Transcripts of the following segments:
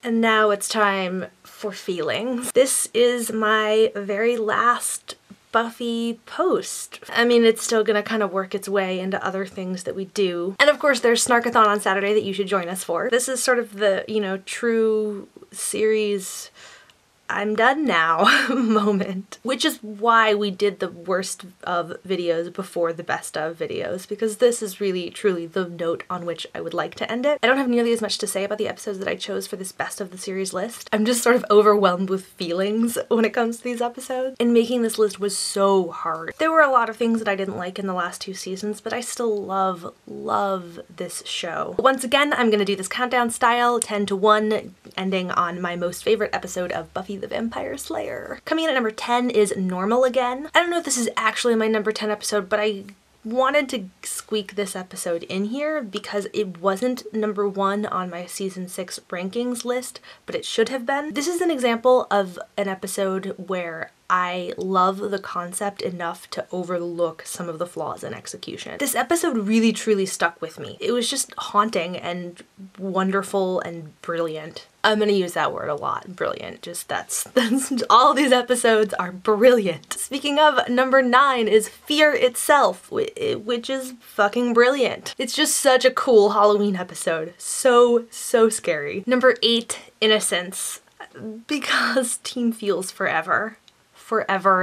And now it's time for feelings. This is my very last Buffy post. I mean, it's still gonna kind of work its way into other things that we do. And of course, there's Snarkathon on Saturday that you should join us for. This is sort of the, you know, true series I'm done now moment, which is why we did the worst of videos before the best of videos, because this is really truly the note on which I would like to end it. I don't have nearly as much to say about the episodes that I chose for this best of the series list. I'm just sort of overwhelmed with feelings when it comes to these episodes, and making this list was so hard. There were a lot of things that I didn't like in the last 2 seasons, but I still love this show. Once again, I'm gonna do this countdown style, 10 to 1, ending on my most favorite episode of Buffy the Vampire Slayer. Coming in at number 10 is Normal Again. I don't know if this is actually my number 10 episode, but I wanted to squeak this episode in here because it wasn't number 1 on my season 6 rankings list, but it should have been. This is an example of an episode where I love the concept enough to overlook some of the flaws in execution. This episode really truly stuck with me. It was just haunting and wonderful and brilliant. I'm gonna use that word a lot, brilliant. Just that's all these episodes are brilliant. Speaking of, number 9 is Fear Itself, which is fucking brilliant. It's just such a cool Halloween episode. So scary. Number 8, Innocence, because Teen feels forever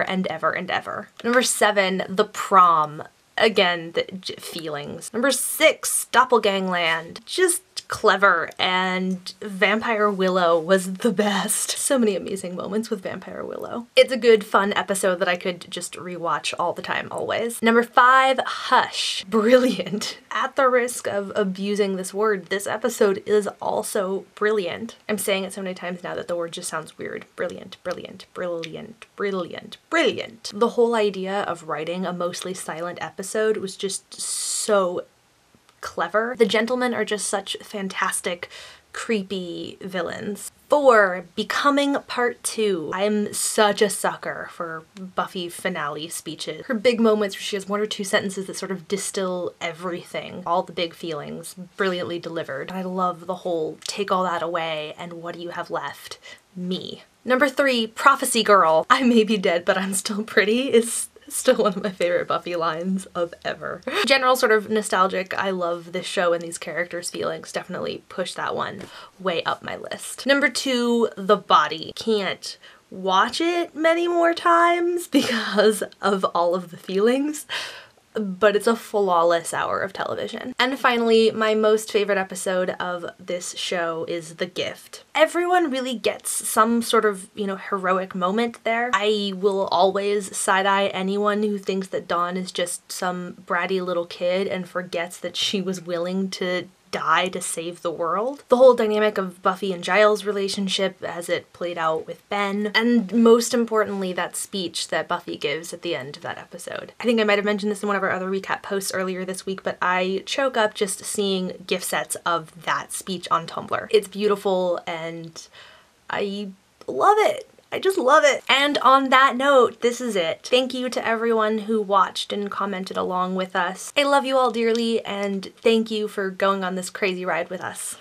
and ever and ever. Number 7, The Prom. Again, the feelings. Number 6, Doppelgangland. Just clever, and Vampire Willow was the best. So many amazing moments with Vampire Willow. It's a good, fun episode that I could just rewatch all the time, always. Number 5, Hush. Brilliant. At the risk of abusing this word, this episode is also brilliant. I'm saying it so many times now that the word just sounds weird. Brilliant, brilliant, brilliant, brilliant, brilliant. The whole idea of writing a mostly silent episode was just so clever. The gentlemen are just such fantastic, creepy villains. 4, Becoming Part 2. I'm such a sucker for Buffy finale speeches. Her big moments where she has 1 or 2 sentences that sort of distill everything, all the big feelings, brilliantly delivered. And I love the whole take all that away and what do you have left? Me. Number 3, Prophecy Girl. I may be dead, but I'm still pretty is still one of my favorite Buffy lines of ever. General sort of nostalgic, I love this show and these characters' feelings definitely push that one way up my list. Number 2, The Body. Can't watch it many more times because of all of the feelings, but it's a flawless hour of television. And finally, my most favorite episode of this show is The Gift. Everyone really gets some sort of, you know, heroic moment there. I will always side-eye anyone who thinks that Dawn is just some bratty little kid and forgets that she was willing to die to save the world. The whole dynamic of Buffy and Giles' relationship as it played out with Ben, and most importantly, that speech that Buffy gives at the end of that episode. I think I might have mentioned this in one of our other recap posts earlier this week, but I choke up just seeing gift sets of that speech on Tumblr. It's beautiful and I love it. I just love it. And on that note, this is it. Thank you to everyone who watched and commented along with us. I love you all dearly, and thank you for going on this crazy ride with us.